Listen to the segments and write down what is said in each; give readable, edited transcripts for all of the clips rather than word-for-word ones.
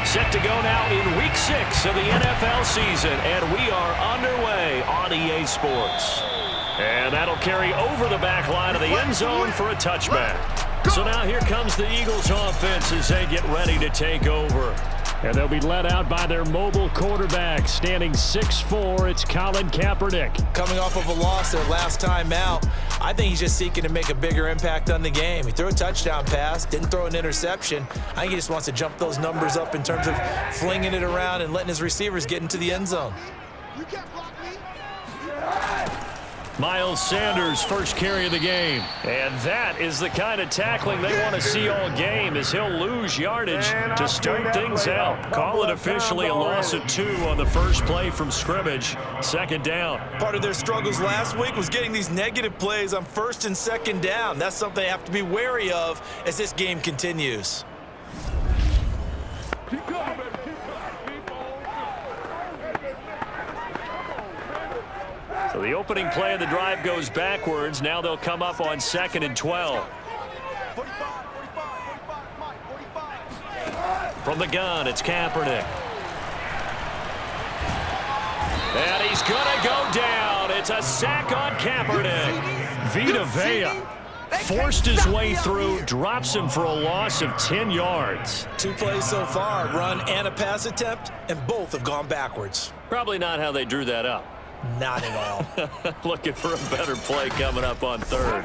Set to go now in Week 6 of the NFL season, and we are underway on EA Sports. And that'll carry over the back line of the end zone for a touchback. So now here comes the Eagles offense as they get ready to take over. And they'll be led out by their mobile quarterback, standing 6'4", it's Colin Kaepernick. Coming off of a loss their last time out, I think he's just seeking to make a bigger impact on the game. He threw a touchdown pass, didn't throw an interception. I think he just wants to jump those numbers up in terms of flinging it around and letting his receivers get into the end zone. You can't block me. Miles Sanders' first carry of the game. And that is the kind of tackling they want to see all game, as he'll lose yardage to start things out. Call it officially a loss of 2 on the first play from scrimmage. Second down. Part of their struggles last week was getting these negative plays on first and second down. That's something they have to be wary of as this game continues. So the opening play of the drive goes backwards. Now they'll come up on 2nd and 12. From the gun, it's Kaepernick. And he's going to go down. It's a sack on Kaepernick. Vita Vea forced his way through, drops him for a loss of 10 yards. 2 plays so far, run and a pass attempt, and both have gone backwards. Probably not how they drew that up. Not at all. Looking for a better play coming up on 3rd.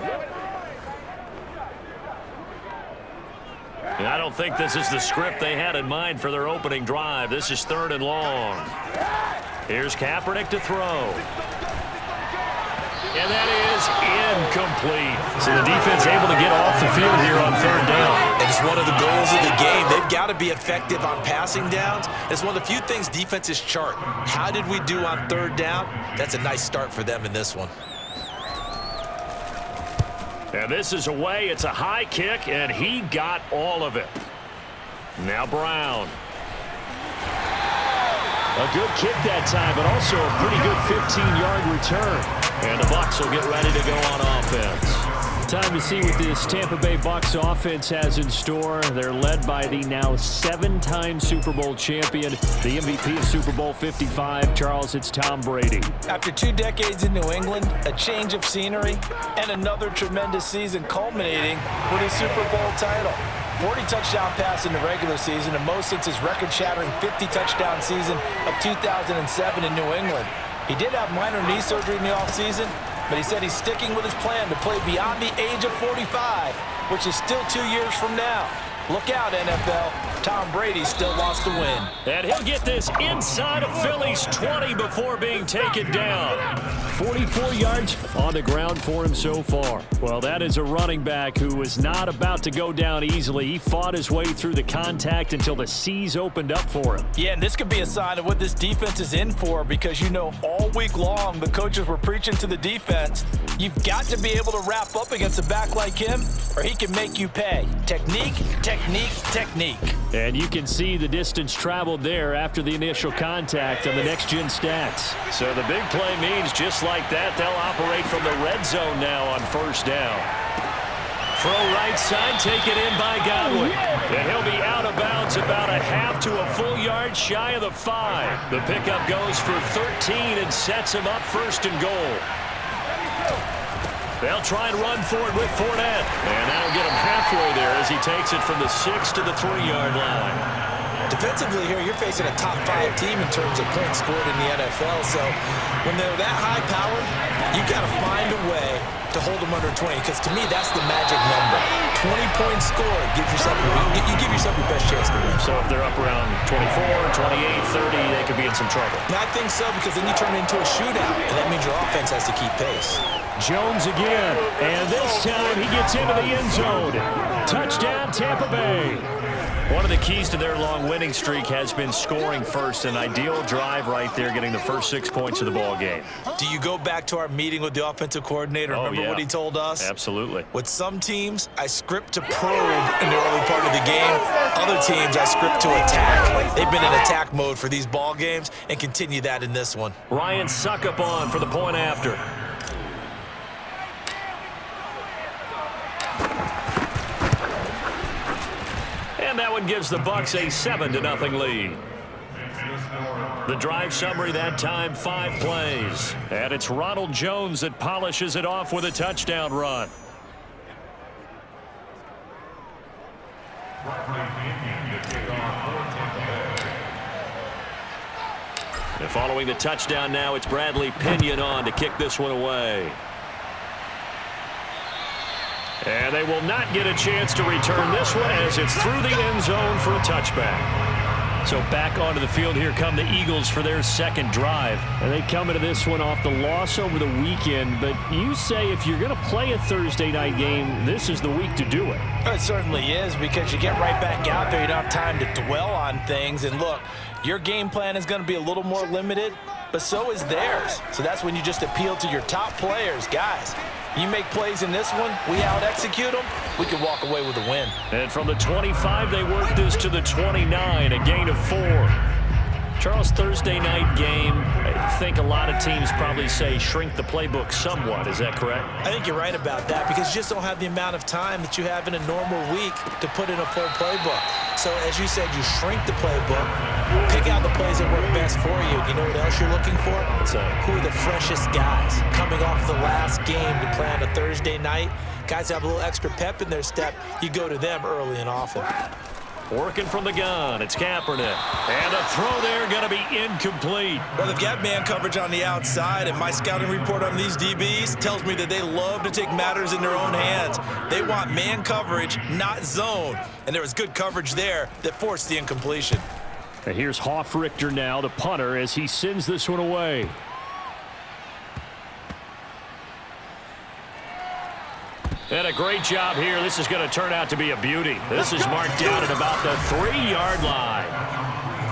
And I don't think this is the script they had in mind for their opening drive. This is 3rd and long. Here's Kaepernick to throw. And that is incomplete. So the defense able to get off the field here on 3rd down. And it's one of the goals of the game. They've got to be effective on passing downs. It's one of the few things defenses chart. How did we do on 3rd down? That's a nice start for them in this one. And this is away. It's a high kick, and he got all of it. Now Brown. A good kick that time, but also a pretty good 15-yard return. And the Bucs will get ready to go on offense. Time to see what this Tampa Bay Bucs offense has in store. They're led by the now 7-time Super Bowl champion, the MVP of Super Bowl 55. Charles, it's Tom Brady. After 2 decades in New England, a change of scenery, and another tremendous season culminating with a Super Bowl title. 40 touchdown pass in the regular season, and most since his record-shattering 50-touchdown season of 2007 in New England. He did have minor knee surgery in the offseason, but he said he's sticking with his plan to play beyond the age of 45, which is still 2 years from now. Look out, NFL. Tom Brady still wants to win. And he'll get this inside of Philly's 20 before being taken down. 44 yards on the ground for him so far. Well, that is a running back who was not about to go down easily. He fought his way through the contact until the seas opened up for him. Yeah, and this could be a sign of what this defense is in for, because, you know, all week long the coaches were preaching to the defense, you've got to be able to wrap up against a back like him or he can make you pay. Technique, technique, technique. And you can see the distance traveled there after the initial contact on the next-gen stats. So the big play means just like that, they'll operate from the red zone now on 1st down. Throw right side, taken in by Godwin. And he'll be out of bounds about a half to a full yard shy of the 5. The pickup goes for 13 and sets him up 1st and goal. They'll try and run for it with Fournette. And that'll get him halfway there as he takes it from the 6 to the 3-yard line. Defensively here, you're facing a top 5 team in terms of points scored in the NFL. So when they're that high powered, you got to find a way to hold them under 20, because to me that's the magic number. 20 points scored, you give yourself your best chance to win. So if they're up around 24, 28, 30, they could be in some trouble. I think so, because then you turn it into a shootout, and that means your offense has to keep pace. Jones again, and this time he gets into the end zone. Touchdown, Tampa Bay. One of the keys to their long winning streak has been scoring first. An ideal drive right there, getting the first 6 points of the ball game. Do you go back to our meeting with the offensive coordinator? Remember what he told us? Absolutely. With some teams, I script to probe in the early part of the game. Other teams, I script to attack. They've been in attack mode for these ball games and continue that in this one. Ryan Succop for the point after. And that would one gives the Bucs a 7-0 lead. The drive summary that time, 5 plays. And it's Ronald Jones that polishes it off with a touchdown run. And following the touchdown now, it's Bradley Pinion on to kick this one away. And they will not get a chance to return this one as it's through the end zone for a touchback. So back onto the field here come the Eagles for their second drive. And they come into this one off the loss over the weekend. But you say if you're going to play a Thursday night game, this is the week to do it. It certainly is, because you get right back out there. You don't have time to dwell on things. And look, your game plan is going to be a little more limited, but so is theirs. So that's when you just appeal to your top players. Guys, you make plays in this one, we out-execute them, we can walk away with a win. And from the 25, they work this to the 29, a gain of 4. Charles, Thursday night game, I think a lot of teams probably say shrink the playbook somewhat. Is that correct? I think you're right about that, because you just don't have the amount of time that you have in a normal week to put in a full playbook. So as you said, you shrink the playbook, pick out the plays that work best for you. You know what else you're looking for? Who are the freshest guys coming off the last game to play on a Thursday night? Guys have a little extra pep in their step. You go to them early and often. Working from the gun, it's Kaepernick. And a throw there going to be incomplete. Well, they've got man coverage on the outside, and my scouting report on these DBs tells me that they love to take matters in their own hands. They want man coverage, not zone. And there was good coverage there that forced the incompletion. And here's Hoffrichter now, the punter, as he sends this one away. And a great job here. This is going to turn out to be a beauty. This is marked out at about the 3-yard line.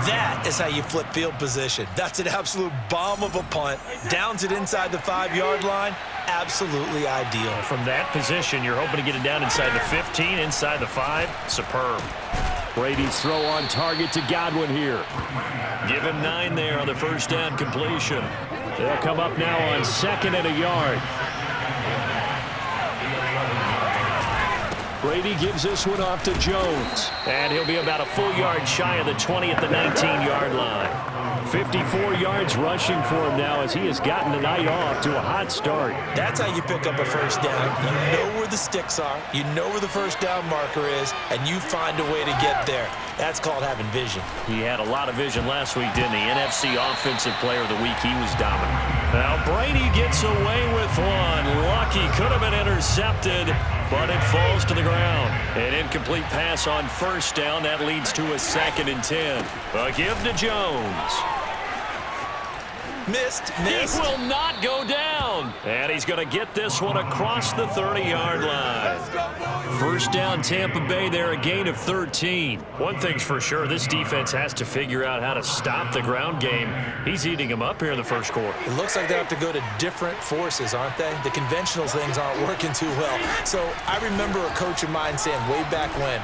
That is how you flip field position. That's an absolute bomb of a punt. Downs it inside the 5-yard line. Absolutely ideal. From that position, you're hoping to get it down inside the 15, inside the 5. Superb. Brady's throw on target to Godwin here. Give him 9 there on the first down completion. They'll come up now on 2nd and a yard. Brady gives this one off to Jones. And he'll be about a full yard shy of the 20 at the 19-yard line. 54 yards rushing for him now as he has gotten the night off to a hot start. That's how you pick up a first down. You know where the sticks are. You know where the first down marker is, and you find a way to get there. That's called having vision. He had a lot of vision last week, didn't he? NFC Offensive Player of the Week. He was dominant. Now Brady gets away with one. Lucky, could have been intercepted, but it falls to the ground. An incomplete pass on first down. That leads to a 2nd and 10. A give to Jones. Missed. It will not go down. And he's going to get this one across the 30-yard line. First down, Tampa Bay there, a gain of 13. One thing's for sure, this defense has to figure out how to stop the ground game. He's eating them up here in the first quarter. It looks like they have to go to different forces, aren't they? The conventional things aren't working too well. So I remember a coach of mine saying way back when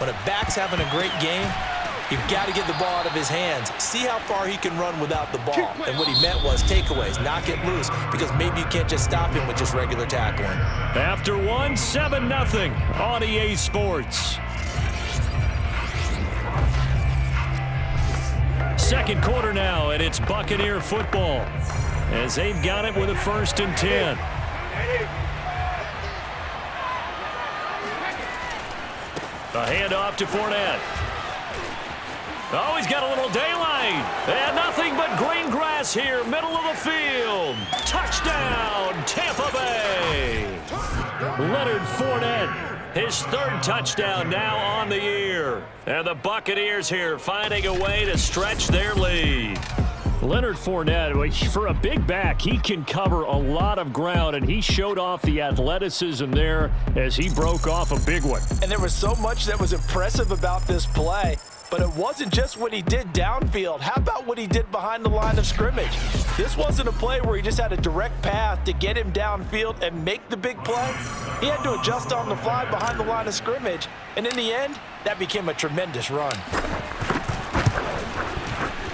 a back's having a great game, you've got to get the ball out of his hands. See how far he can run without the ball. And what he meant was takeaways, knock it loose, because maybe you can't just stop him with just regular tackling. After 7-0 on EA Sports. Second quarter now, and it's Buccaneer football as they've got it with a 1st and 10. A handoff to Fournette. Oh, he's got a little daylight. And nothing but green grass here, middle of the field. Touchdown, Tampa Bay. Leonard Fournette, his 3rd touchdown now on the year. And the Buccaneers here finding a way to stretch their lead. Leonard Fournette, for a big back, he can cover a lot of ground, and he showed off the athleticism there as he broke off a big one. And there was so much that was impressive about this play. But it wasn't just what he did downfield. How about what he did behind the line of scrimmage? This wasn't a play where he just had a direct path to get him downfield and make the big play. He had to adjust on the fly behind the line of scrimmage. And in the end, that became a tremendous run.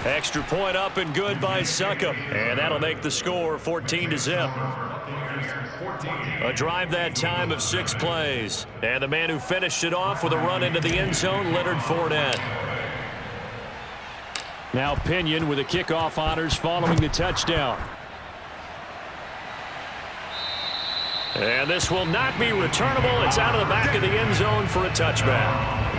Extra point up and good by Succop. And that'll make the score 14-0. A drive that time of 6 plays. And the man who finished it off with a run into the end zone, Leonard Fournette. Now Pinion with the kickoff honors following the touchdown. And this will not be returnable. It's out of the back of the end zone for a touchback.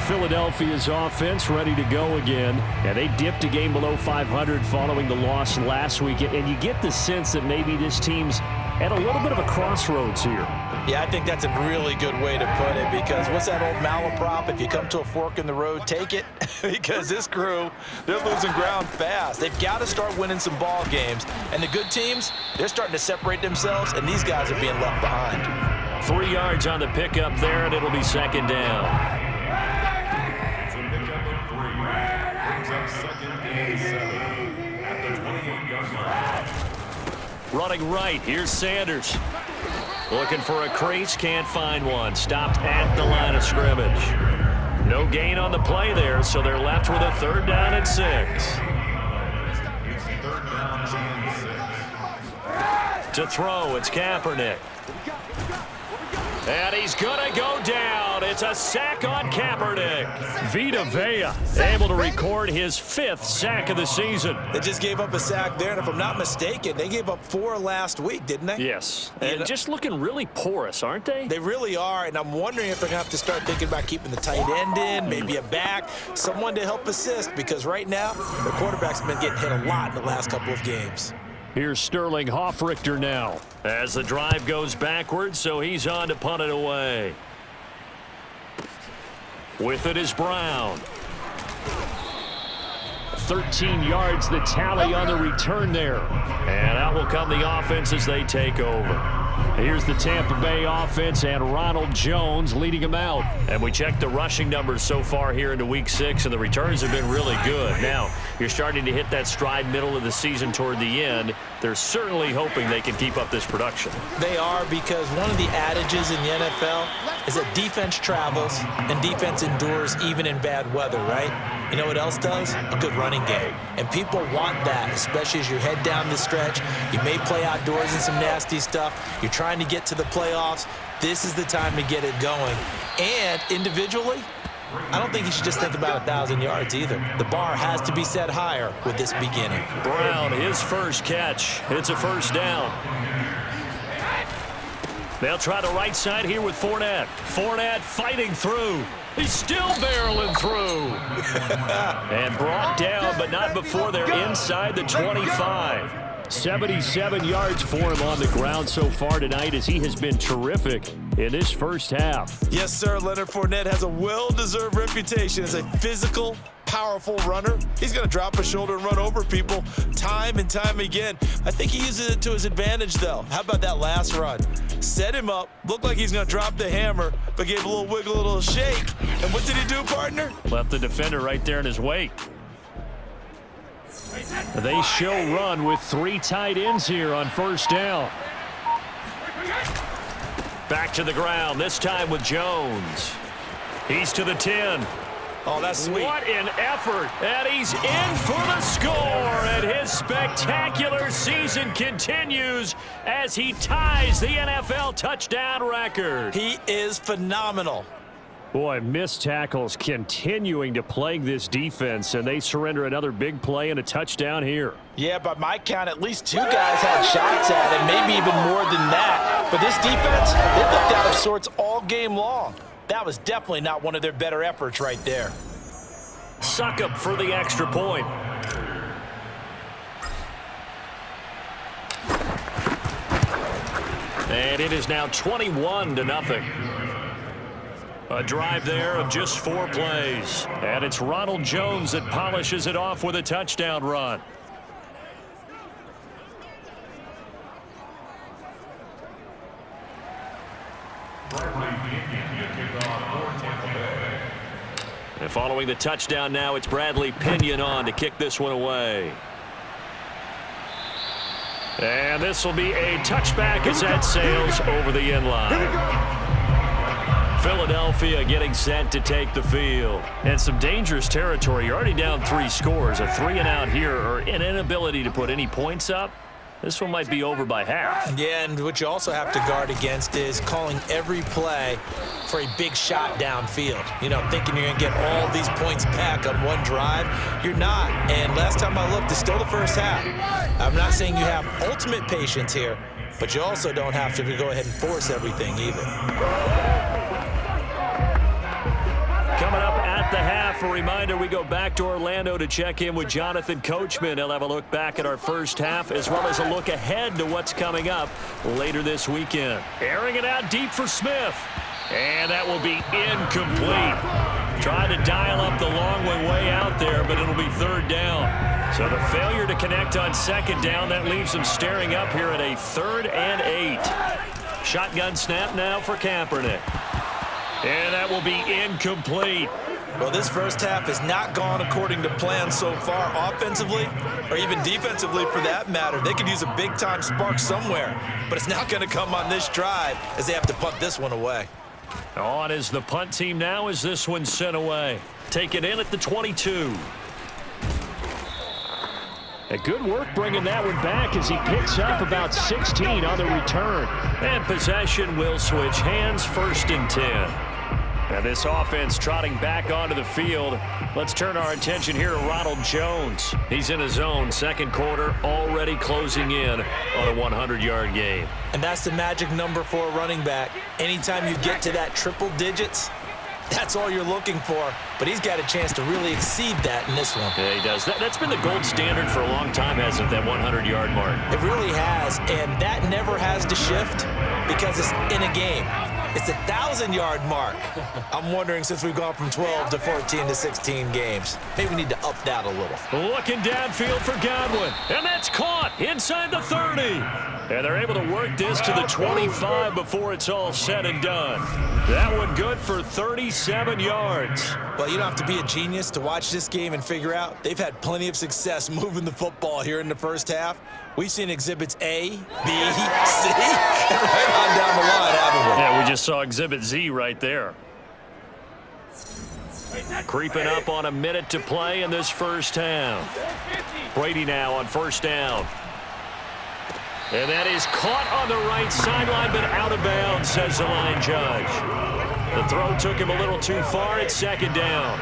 Philadelphia's offense ready to go again. And they dipped a game below 500 following the loss last week. And you get the sense that maybe this team's at a little bit of a crossroads here. Yeah, I think that's a really good way to put it, because what's that old malaprop? If you come to a fork in the road, take it. Because this crew, they're losing ground fast. They've got to start winning some ball games. And the good teams, they're starting to separate themselves, and these guys are being left behind. 3 yards on the pickup there, and it'll be second down. It's a pickup of 3. Brings up second and 7 at the 28-yard line. Running right, here's Sanders. Looking for a crease, can't find one. Stopped at the line of scrimmage. No gain on the play there, so they're left with a 3rd down and 6. It's 3rd down and 6. To throw, it's Kaepernick. And he's going to go down. It's a sack on Kaepernick. Vita Vea able to record his 5th sack of the season. They just gave up a sack there, and if I'm not mistaken, they gave up 4 last week, didn't they? Yes. And just looking really porous, aren't they? They really are, and I'm wondering if they're going to have to start thinking about keeping the tight end in, maybe a back, someone to help assist, because right now, the quarterback's been getting hit a lot in the last couple of games. Here's Sterling Hofrichter now as the drive goes backwards, so he's on to punt it away. With it is Brown. 13 yards the tally on the return there. And out will come the offense as they take over. Here's the Tampa Bay offense and Ronald Jones leading them out. And we checked the rushing numbers so far here into Week 6, and the returns have been really good. Now, you're starting to hit that stride middle of the season toward the end. They're certainly hoping they can keep up this production. They are, because one of the adages in the NFL is that defense travels and defense endures even in bad weather, right? You know what else does? A good running game. And people want that, especially as you head down the stretch. You may play outdoors in some nasty stuff. You're trying to get to the playoffs. This is the time to get it going. And individually, I don't think you should just think about 1,000 yards either. The bar has to be set higher with this beginning. Brown, his first catch. It's a 1st down. They'll try the right side here with Fournette. Fournette fighting through. He's still barreling through. And brought down, but not before they're inside the 25. 77 yards for him on the ground so far tonight, as he has been terrific in this first half. Yes, sir. Leonard Fournette has a well-deserved reputation as a physical, powerful runner. He's going to drop a shoulder and run over people time and time again. I think he uses it to his advantage, though. How about that last run? Set him up, looked like he's going to drop the hammer, but gave a little wiggle, a little shake. And what did he do, partner? Left the defender right there in his wake. They show run with 3 tight ends here on 1st down. Back to the ground, this time with Jones. He's to the 10. Oh, that's sweet. What an effort. And he's in for the score. And his spectacular season continues as he ties the NFL touchdown record. He is phenomenal. Boy, missed tackles continuing to plague this defense, and they surrender another big play and a touchdown here. Yeah, by my count, at least 2 guys had shots at it, maybe even more than that. But this defense, they looked out of sorts all game long. That was definitely not one of their better efforts right there. Suckup for the extra point. And it is now 21-0. A drive there of just 4 plays. And it's Ronald Jones that polishes it off with a touchdown run. And following the touchdown now, it's Bradley Pinion on to kick this one away. And this will be a touchback as that sails over the end line. Philadelphia getting set to take the field. And some dangerous territory. You're already down 3 scores. A 3-and-out here, or an inability to put any points up. This one might be over by half. Yeah, and what you also have to guard against is calling every play for a big shot downfield. You know, thinking you're going to get all these points back on one drive. You're not. And last time I looked, it's still the first half. I'm not saying you have ultimate patience here, but you also don't have to go ahead and force everything either. Coming up at the half, a reminder, we go back to Orlando to check in with Jonathan Coachman. He'll have a look back at our first half as well as a look ahead to what's coming up later this weekend. Airing it out deep for Smith. And that will be incomplete. Trying to dial up the long way out there, but it'll be third down. So the failure to connect on second down, that leaves them staring up here at a 3rd and 8. Shotgun snap now for Kaepernick. And that will be incomplete. Well, this first half has not gone according to plan so far offensively or even defensively for that matter. They could use a big-time spark somewhere, but it's not going to come on this drive as they have to punt this one away. On is the punt team now as this one's sent away. Taken in at the 22. A good work bringing that one back as he picks up about 16 on the return. And possession will switch hands, 1st and 10. Now this offense trotting back onto the field. Let's turn our attention here to Ronald Jones. He's in his zone, 2nd quarter, already closing in on a 100-yard game. And that's the magic number for a running back. Anytime you get to that triple digits, that's all you're looking for. But he's got a chance to really exceed that in this one. Yeah, he does. That's been the gold standard for a long time, hasn't it, that 100-yard mark? It really has, and that never has to shift because it's in a game. It's a 1,000-yard mark. I'm wondering, since we've gone from 12 to 14 to 16 games, maybe we need to up that a little. Looking downfield for Godwin, and that's caught inside the 30. And they're able to work this to the 25 before it's all said and done. That one good for 37 yards. Well, you don't have to be a genius to watch this game and figure out they've had plenty of success moving the football here in the first half. We've seen exhibits A, B, C, and right on down the line, haven't we? Yeah, we just saw exhibit Z right there. Creeping up on a minute to play in this first half. Brady now on 1st down. And that is caught on the right sideline, but out of bounds, says the line judge. The throw took him a little too far at 2nd down.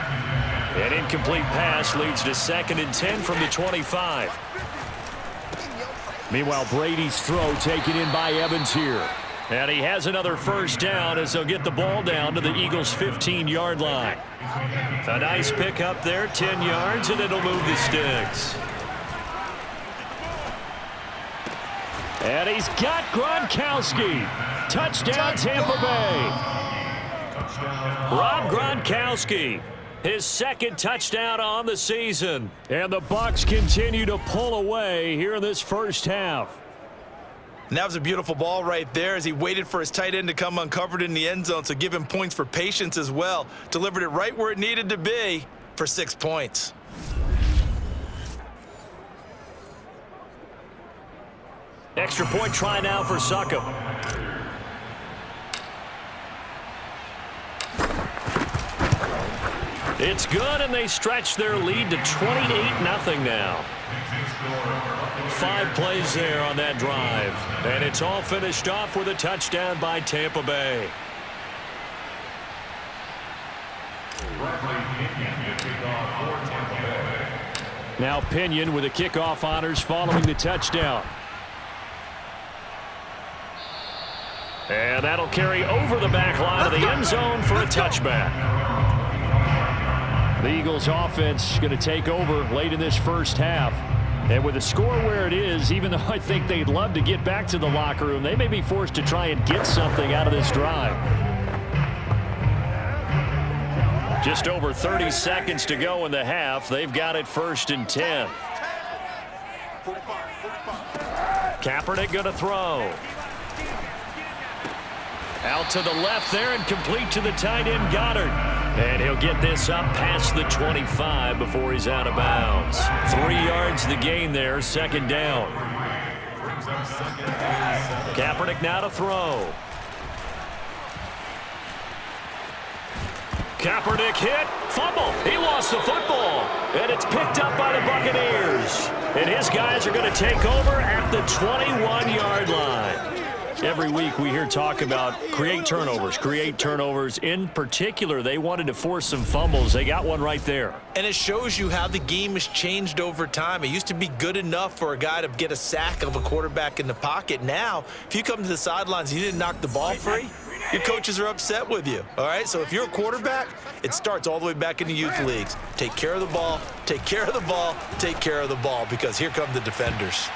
An incomplete pass leads to 2nd and 10 from the 25. Meanwhile, Brady's throw taken in by Evans here. And he has another 1st down as they'll get the ball down to the Eagles' 15-yard line. A nice pickup there, 10 yards, and it'll move the sticks. And he's got Gronkowski. Touchdown, Tampa Bay. Rob Gronkowski, his 2nd touchdown on the season. And the Bucs continue to pull away here in this first half. And that was a beautiful ball right there as he waited for his tight end to come uncovered in the end zone, so give him points for patience as well. Delivered it right where it needed to be for 6 points. Extra point try now for Succop. It's good, and they stretch their lead to 28-0 now. 5 plays there on that drive. And it's all finished off with a touchdown by Tampa Bay. Now Pinion with the kickoff honors following the touchdown. And that'll carry over the back line of the end zone for a touchback. The Eagles offense going to take over late in this first half. And with the score where it is, even though I think they'd love to get back to the locker room, they may be forced to try and get something out of this drive. Just over 30 seconds to go in the half. They've got it 1st and 10. Kaepernick going to throw. Out to the left there and complete to the tight end, Goddard. And he'll get this up past the 25 before he's out of bounds. 3 yards the gain there, 2nd down. Kaepernick now to throw. Kaepernick hit. Fumble. He lost the football. And it's picked up by the Buccaneers. And his guys are going to take over at the 21-yard line. Every week we hear talk about create turnovers. In particular, they wanted to force some fumbles. They got one right there. And it shows you how the game has changed over time. It used to be good enough for a guy to get a sack of a quarterback in the pocket. Now, if you come to the sidelines and you didn't knock the ball free, your coaches are upset with you, all right? So if you're a quarterback, it starts all the way back in the youth leagues. Take care of the ball, take care of the ball, take care of the ball, because here come the defenders.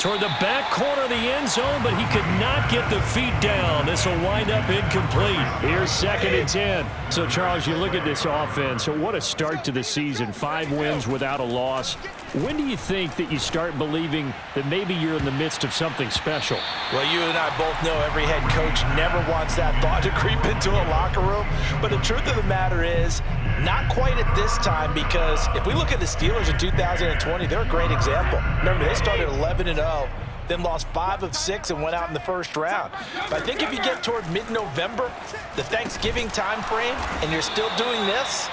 Toward the back corner of the end zone, but he could not get the feet down. This will wind up incomplete. Here's 2nd and 10. So, Charles, you look at this offense. So what a start to the season. 5 wins without a loss. When do you think that you start believing that maybe you're in the midst of something special? Well, you and I both know every head coach never wants that thought to creep into a locker room. But the truth of the matter is, not quite at this time, because if we look at the Steelers in 2020, they're a great example. Remember, they started 11-0, then lost 5 of 6 and went out in the first round. But I think if you get toward mid-November, the Thanksgiving time frame, and you're still doing this,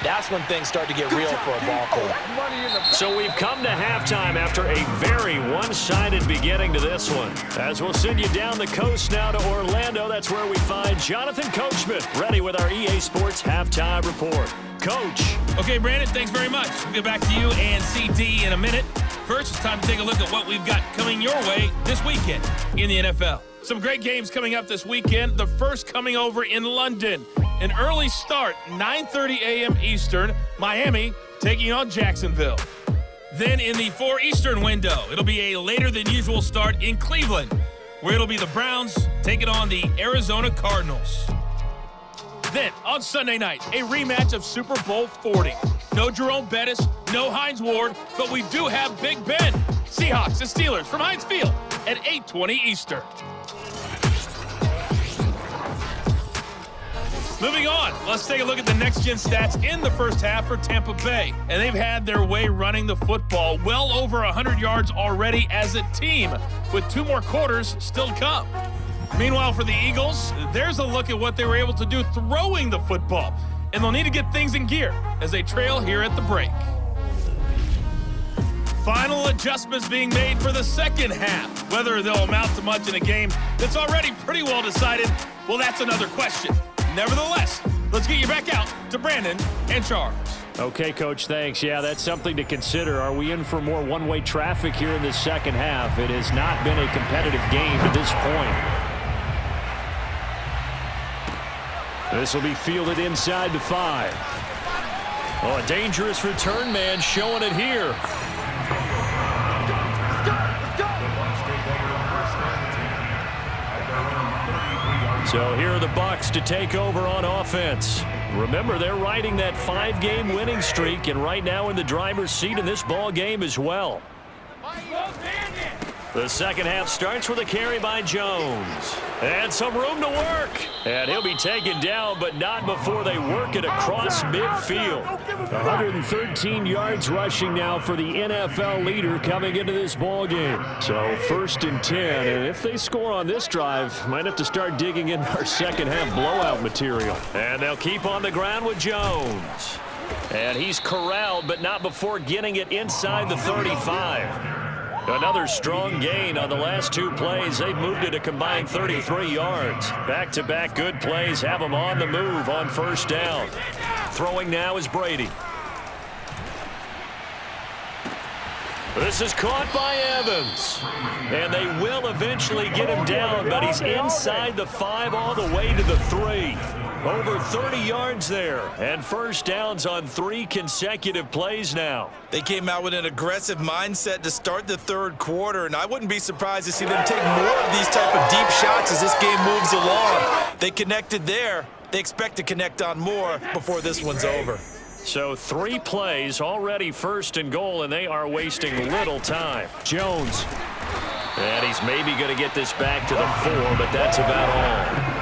that's when things start to get real for a ball club. So we've come to halftime after a very one-sided beginning to this one. As we'll send you down the coast now to Orlando, that's where we find Jonathan Coachman, ready with our EA Sports Halftime Report. Coach. Okay, Brandon, thanks very much. We'll get back to you and CD in a minute. First, it's time to take a look at what we've got coming your way this weekend in the NFL. Some great games coming up this weekend. The first coming over in London. An early start, 9:30 a.m. Eastern, Miami taking on Jacksonville. Then in the 4 Eastern window, it'll be a later than usual start in Cleveland, where it'll be the Browns taking on the Arizona Cardinals. Then, on Sunday night, a rematch of Super Bowl 40. No Jerome Bettis, no Hines Ward, but we do have Big Ben. Seahawks and Steelers from Heinz Field at 8:20 Eastern. Moving on, let's take a look at the next-gen stats in the first half for Tampa Bay. And they've had their way running the football, well over 100 yards already as a team, with 2 more quarters still to come. Meanwhile, for the Eagles, there's a look at what they were able to do throwing the football. And they'll need to get things in gear as they trail here at the break. Final adjustments being made for the second half. Whether they'll amount to much in a game that's already pretty well decided, well, that's another question. Nevertheless, let's get you back out to Brandon and Charles. Okay, Coach, thanks. Yeah, that's something to consider. Are we in for more one-way traffic here in the second half? It has not been a competitive game to this point. This will be fielded inside the 5. Oh, a dangerous return man showing it here. So here are the Bucs to take over on offense. Remember, they're riding that 5-game winning streak, and right now in the driver's seat in this ball game as well. The second half starts with a carry by Jones. And some room to work. And he'll be taken down, but not before they work it across midfield. 113 yards rushing now for the NFL leader coming into this ball game. So 1st and 10. And if they score on this drive, might have to start digging in our second half blowout material. And they'll keep on the ground with Jones. And he's corralled, but not before getting it inside the 35. Another strong gain on the last 2 plays. They've moved it a combined 33 yards. Back-to-back good plays have them on the move on 1st down. Throwing now is Brady. This is caught by Evans. And they will eventually get him down, but he's inside the 5 all the way to the 3. Over 30 yards there, and 1st downs on 3 consecutive plays now. They came out with an aggressive mindset to start the 3rd quarter, and I wouldn't be surprised to see them take more of these type of deep shots as this game moves along. They connected there. They expect to connect on more before this one's over. So 3 plays, already 1st and goal, and they are wasting little time. Jones. And he's maybe going to get this back to the 4, but that's about all.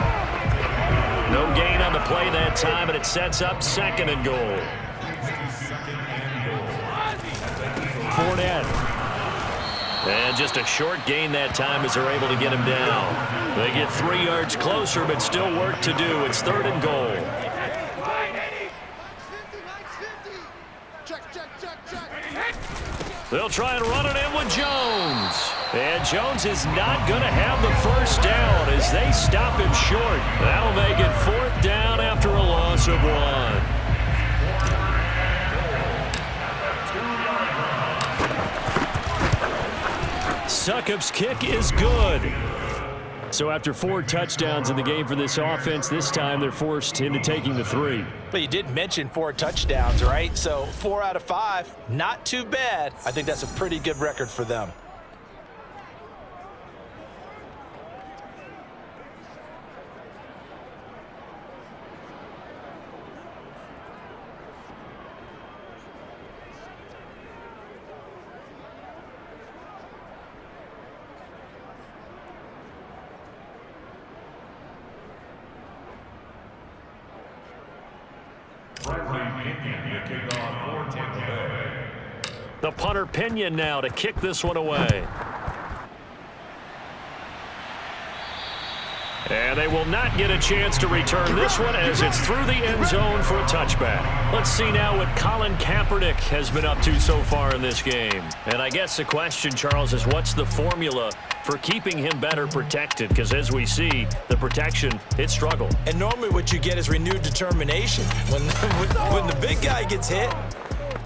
No gain on the play that time, and it sets up 2nd and goal. Fournette. And just a short gain that time as they're able to get him down. They get 3 yards closer, but still work to do. It's 3rd and goal. They'll try and run it in with Jones. And Jones is not going to have the first down as they stop him short. That'll make it 4th down after a loss of 1. Succop's kick is good. So after 4 touchdowns in the game for this offense, this time they're forced into taking the 3. But you did mention 4 touchdowns, right? So 4 out of 5, not too bad. I think that's a pretty good record for them. The punter Pinion now to kick this one away. And they will not get a chance to return this one as it's through the end zone for a touchback. Let's see now what Colin Kaepernick has been up to so far in this game. And I guess the question, Charles, is what's the formula for keeping him better protected? Because as we see, the protection, it struggled. And normally what you get is renewed determination. When the big guy gets hit,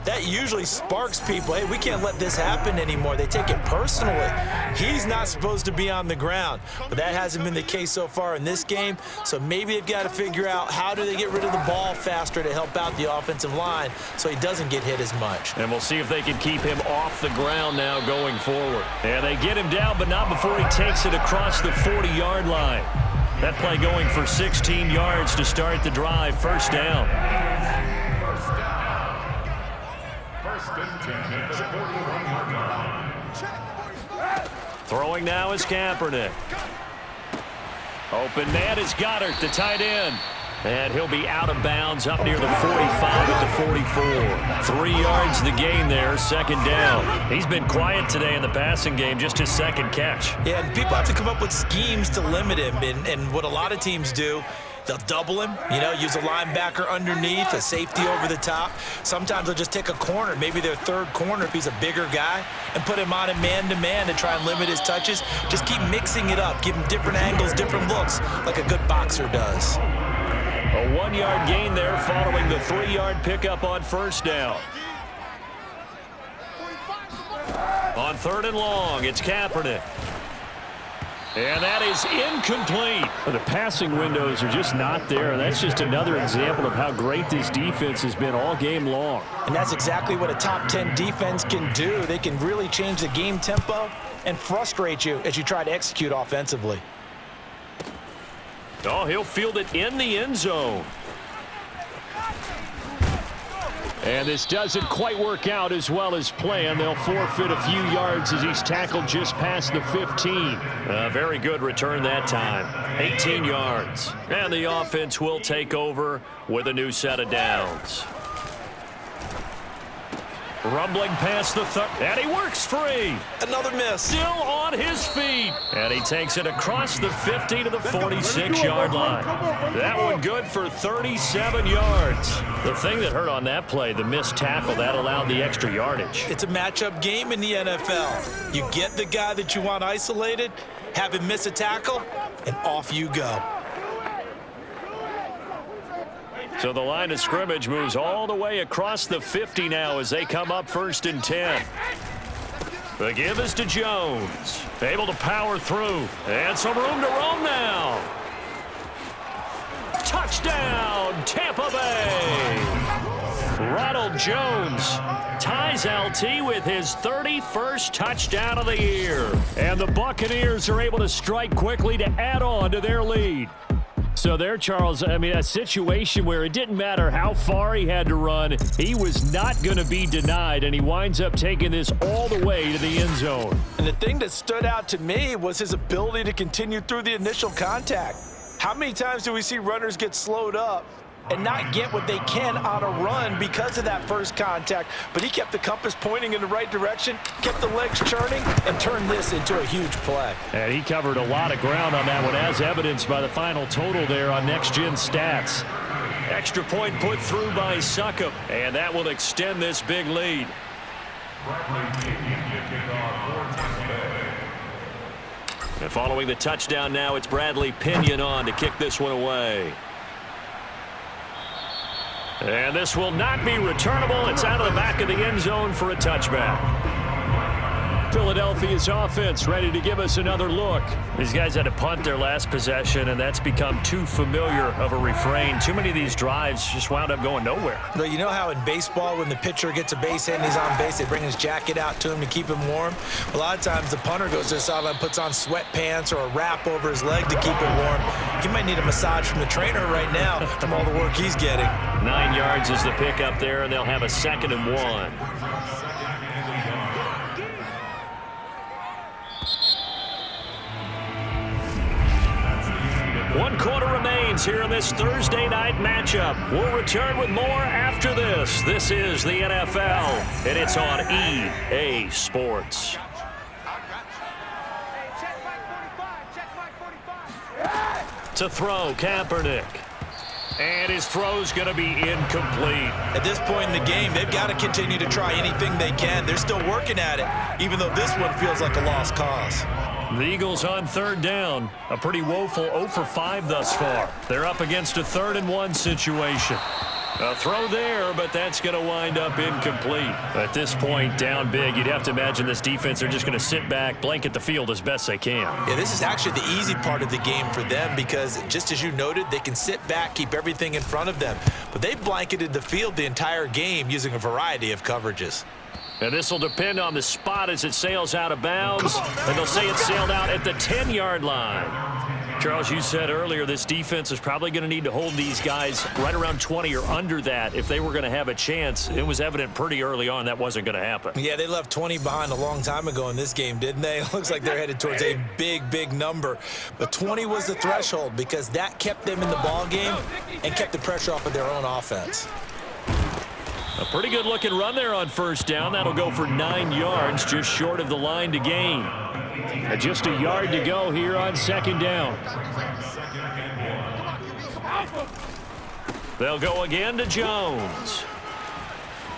that usually sparks people. Hey, we can't let this happen anymore. They take it personally. He's not supposed to be on the ground, but that hasn't been the case so far in this game. So maybe they've got to figure out how do they get rid of the ball faster to help out the offensive line so he doesn't get hit as much. And we'll see if they can keep him off the ground now going forward. And they get him down, but not before he takes it across the 40-yard line. That play going for 16 yards to start the drive. First down. Throwing now is Kaepernick. Open man is Goddard, the tight end. And he'll be out of bounds up near the 45 at the 44. 3 yards the gain there, second down. He's been quiet today in the passing game, just his second catch. Yeah, and people have to come up with schemes to limit him. And what a lot of teams do, they'll double him, use a linebacker underneath, a safety over the top. Sometimes they'll just take a corner, maybe their third corner if he's a bigger guy, and put him on a man-to-man to try and limit his touches. Just keep mixing it up, give him different angles, different looks, like a good boxer does. A 1-yard gain there following the 3-yard pickup on first down. On 3rd and long, it's Kaepernick. And that is incomplete. The passing windows are just not there. That's just another example of how great this defense has been all game long. And that's exactly what a top 10 defense can do. They can really change the game tempo and frustrate you as you try to execute offensively. Oh, he'll field it in the end zone. And this doesn't quite work out as well as planned. They'll forfeit a few yards as he's tackled just past the 15. Very good return that time. 18 yards. And the offense will take over with a new set of downs. Rumbling past the third, and he works free. Another miss. Still on his feet. And he takes it across the 50 to the 46-yard line. That one good for 37 yards. The thing that hurt on that play, the missed tackle, that allowed the extra yardage. It's a matchup game in the NFL. You get the guy that you want isolated, have him miss a tackle, and off you go. So the line of scrimmage moves all the way across the 50 now as they come up 1st and 10. The give is to Jones. Able to power through. And some room to roam now. Touchdown, Tampa Bay. Ronald Jones ties LT with his 31st touchdown of the year. And the Buccaneers are able to strike quickly to add on to their lead. So there, Charles, I mean, a situation where it didn't matter how far he had to run, he was not going to be denied, and he winds up taking this all the way to the end zone. And the thing that stood out to me was his ability to continue through the initial contact. How many times do we see runners get slowed up and not get what they can on a run because of that first contact? But he kept the compass pointing in the right direction, kept the legs churning, and turned this into a huge play. And he covered a lot of ground on that one, as evidenced by the final total there on Next Gen Stats. Extra point put through by Succop, and that will extend this big lead. And following the touchdown now, it's Bradley Pinion on to kick this one away. And this will not be returnable. It's out of the back of the end zone for a touchback. Philadelphia's offense ready to give us another look. These guys had to punt their last possession, and that's become too familiar of a refrain. Too many of these drives just wound up going nowhere. Well, you know how in baseball, when the pitcher gets a base hit and he's on base, they bring his jacket out to him to keep him warm? A lot of times the punter goes to the sideline, puts on sweatpants or a wrap over his leg to keep it warm. He might need a massage from the trainer right now from all the work he's getting. 9 yards is the pickup there, and they'll have a 2nd and 1. One quarter remains here in this Thursday night matchup. We'll return with more after this. This is the NFL, and it's on EA Sports. To throw, Kaepernick. And his throw's going to be incomplete. At this point in the game, they've got to continue to try anything they can. They're still working at it, even though this one feels like a lost cause. The Eagles on 3rd down. A pretty woeful 0 for 5 thus far. They're up against a 3rd and 1 situation. A throw there, but that's going to wind up incomplete. At this point, down big, you'd have to imagine this defense are just going to sit back, blanket the field as best they can. Yeah, this is actually the easy part of the game for them because, just as you noted, they can sit back, keep everything in front of them. But they've blanketed the field the entire game using a variety of coverages. And this will depend on the spot as it sails out of bounds. And they'll say it sailed out at the 10-yard line. Charles, you said earlier this defense is probably going to need to hold these guys right around 20 or under that if they were going to have a chance. It was evident pretty early on that wasn't going to happen. Yeah, they left 20 behind a long time ago in this game, didn't they? It looks like they're headed towards a big, big number. But 20 was the threshold because that kept them in the ball game and kept the pressure off of their own offense. A pretty good looking run there on 1st down. That'll go for 9 yards, just short of the line to gain. And just a yard to go here on 2nd down. They'll go again to Jones.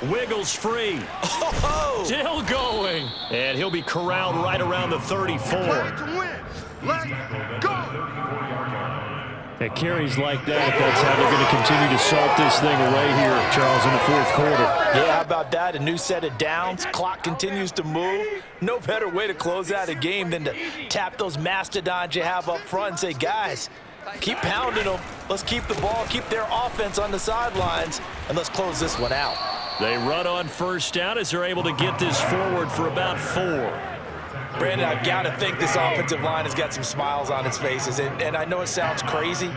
Wiggles free. Oh! Still going. And he'll be corralled right around the 34. Let's go! At carries like that, that's how they're going to continue to salt this thing away here, Charles, in the 4th quarter. Yeah, how about that? A new set of downs. Clock continues to move. No better way to close out a game than to tap those mastodons you have up front and say, guys, keep pounding them. Let's keep the ball, keep their offense on the sidelines, and let's close this one out. They run on 1st down as they're able to get this forward for about 4. Brandon, I've got to think this offensive line has got some smiles on its faces. And I know it sounds crazy,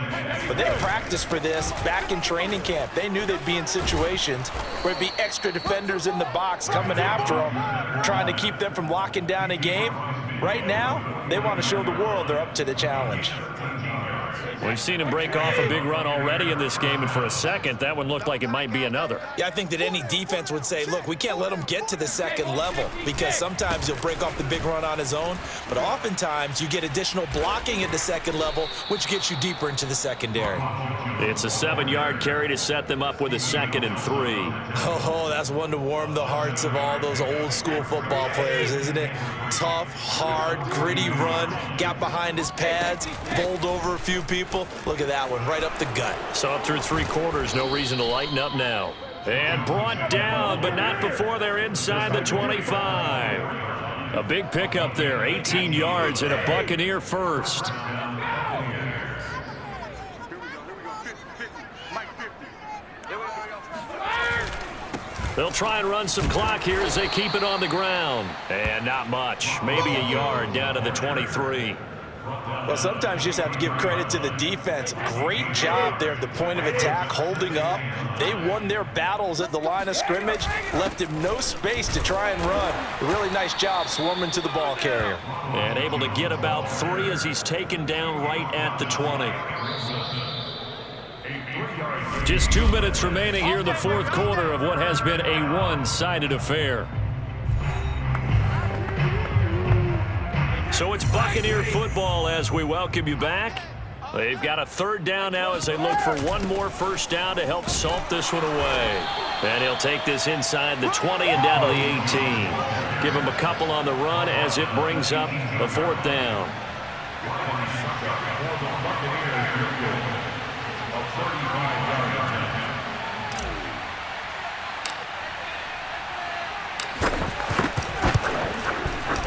but they practiced for this back in training camp. They knew they'd be in situations where it'd be extra defenders in the box coming after them, trying to keep them from locking down a game. Right now, they want to show the world they're up to the challenge. We've seen him break off a big run already in this game, and for a second, that one looked like it might be another. Yeah, I think that any defense would say, look, we can't let him get to the 2nd level because sometimes he'll break off the big run on his own, but oftentimes you get additional blocking at the 2nd level, which gets you deeper into the secondary. It's a 7-yard carry to set them up with a 2nd and 3. Oh, that's one to warm the hearts of all those old-school football players, isn't it? Tough, hard, gritty run, got behind his pads, bowled over a few people. Look at that one, right up the gut. So up through 3 quarters, no reason to lighten up now. And brought down, but not before they're inside the 25. A big pickup there, 18 yards and a Buccaneer first. They'll try and run some clock here as they keep it on the ground. And not much, maybe a yard down to the 23. Well, sometimes you just have to give credit to the defense. Great job there at the point of attack, holding up. They won their battles at the line of scrimmage, left him no space to try and run. A really nice job swarming to the ball carrier. And able to get about 3 as he's taken down right at the 20. Just 2 minutes remaining here in the 4th quarter of what has been a one-sided affair. So it's Buccaneer football as we welcome you back. They've got a third down now as they look for one more first down to help salt this one away. And he'll take this inside the 20 and down to the 18. Give him a couple on the run as it brings up a fourth down.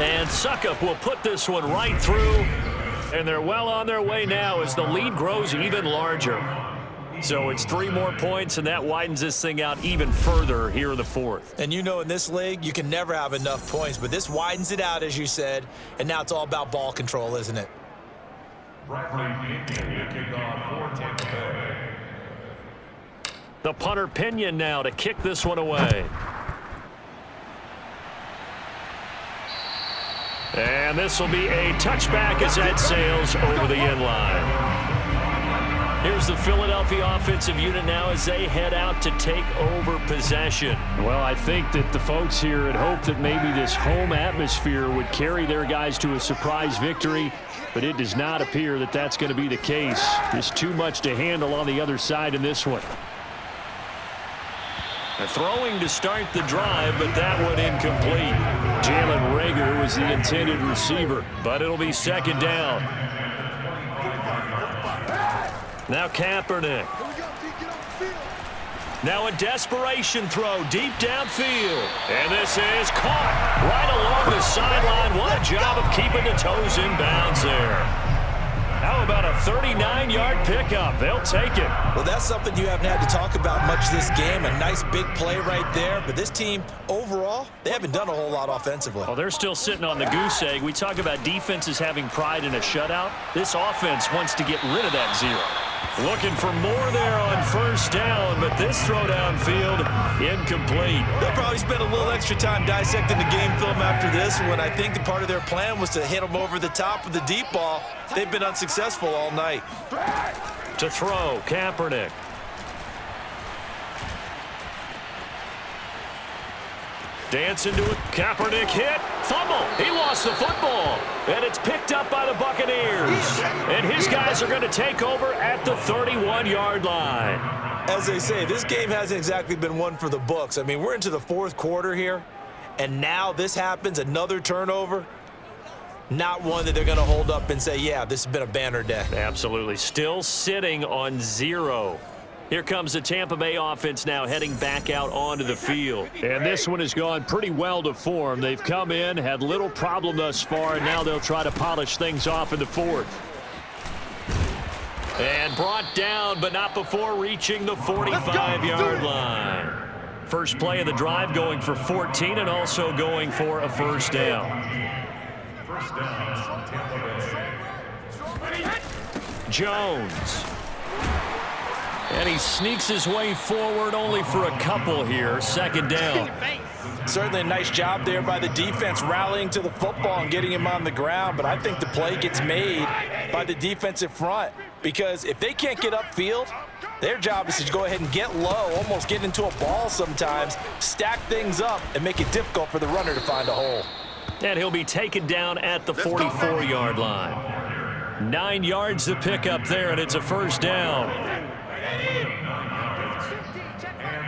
And Suckup will put this one right through. And they're well on their way now as the lead grows even larger. So it's 3 more points, and that widens this thing out even further here in the fourth. And you know in this league, you can never have enough points, but this widens it out, as you said, and now it's all about ball control, isn't it? The punter Pinion now to kick this one away. And this will be a touchback as that sails over the end line. Here's the Philadelphia offensive unit now as they head out to take over possession. Well, I think that the folks here had hoped that maybe this home atmosphere would carry their guys to a surprise victory, but it does not appear that that's going to be the case. Just too much to handle on the other side in this one. Throwing to start the drive, but that one incomplete. Jalen Reagor was the intended receiver, but it'll be second down. Now Kaepernick. Now a desperation throw deep downfield. And this is caught right along the sideline. What a job of keeping the toes in bounds there. How about a 39-yard pickup? They'll take it. Well, that's something you haven't had to talk about much this game. A nice big play right there. But this team, overall, they haven't done a whole lot offensively. Well, they're still sitting on the goose egg. We talk about defenses having pride in a shutout. This offense wants to get rid of that zero. Looking for more there on first down, but this throw downfield, incomplete. They'll probably spend a little extra time dissecting the game film after this one. I think the part of their plan was to hit them over the top of the deep ball. They've been unsuccessful all night. To throw, Kaepernick. Dancing to it. Kaepernick hit. Fumble. He lost the football. And it's picked up by the Buccaneers. And his guys are going to take over at the 31-yard line. As they say, this game hasn't exactly been one for the books. I mean, we're into the fourth quarter here. And now this happens, another turnover. Not one that they're going to hold up and say, yeah, this has been a banner day. Absolutely. Still sitting on 0. Here comes the Tampa Bay offense now heading back out onto the field. And this one has gone pretty well to form. They've come in, had little problem thus far, and now they'll try to polish things off in the fourth. And brought down, but not before reaching the 45-yard line. First play of the drive going for 14 and also going for a first down. First down, Tampa Bay. Jones. And he sneaks his way forward only for a couple here. Second down. Certainly a nice job there by the defense rallying to the football and getting him on the ground. But I think the play gets made by the defensive front. Because if they can't get upfield, their job is to go ahead and get low, almost get into a ball sometimes, stack things up, and make it difficult for the runner to find a hole. And he'll be taken down at the 44-yard line. 9 yards to pick up there, and it's a first down. And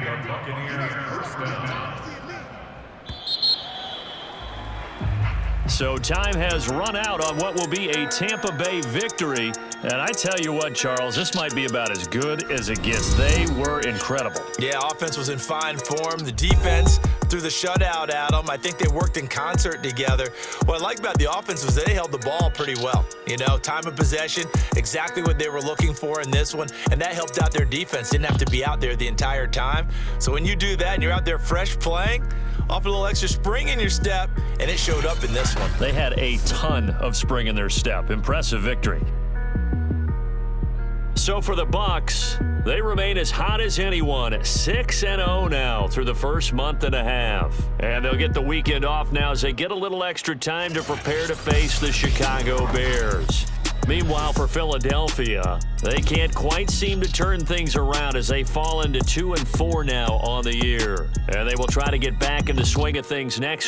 the Buccaneers first down. So time has run out on what will be a Tampa Bay victory. And I tell you what, Charles, this might be about as good as it gets. They were incredible. Yeah, offense was in fine form. The defense threw the shutout at them. I think they worked in concert together. What I like about the offense was they held the ball pretty well. You know, time of possession, exactly what they were looking for in this one. And that helped out their defense. Didn't have to be out there the entire time. So when you do that and you're out there fresh playing, off a little extra spring in your step, and it showed up in this one. They had a ton of spring in their step. Impressive victory. So for the Bucs, they remain as hot as anyone, 6-0 now through the first month and a half. And they'll get the weekend off now as they get a little extra time to prepare to face the Chicago Bears. Meanwhile, for Philadelphia, they can't quite seem to turn things around as they fall into 2-4 now on the year. And they will try to get back in the swing of things next